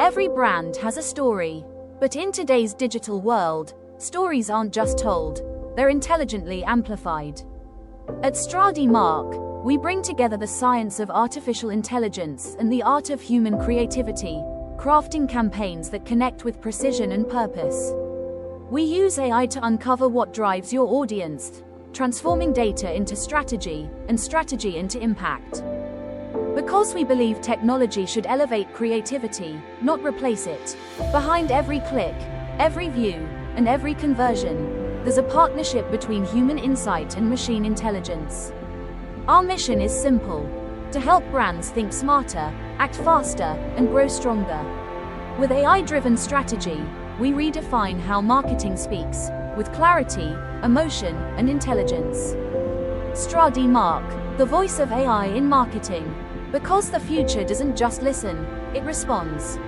Every brand has a story, but in today's digital world, stories aren't just told, they're intelligently amplified. At Stradi Mark, we bring together the science of artificial intelligence and the art of human creativity, crafting campaigns that connect with precision and purpose. We use AI to uncover what drives your audience, transforming data into strategy and strategy into impact. Because we believe technology should elevate creativity, not replace it. Behind every click, every view, and every conversion, there's a partnership between human insight and machine intelligence. Our mission is simple: to help brands think smarter, act faster, and grow stronger. With AI-driven strategy, we redefine how marketing speaks, with clarity, emotion, and intelligence. Stradi Mark, the voice of AI in marketing. Because the future doesn't just listen, it responds.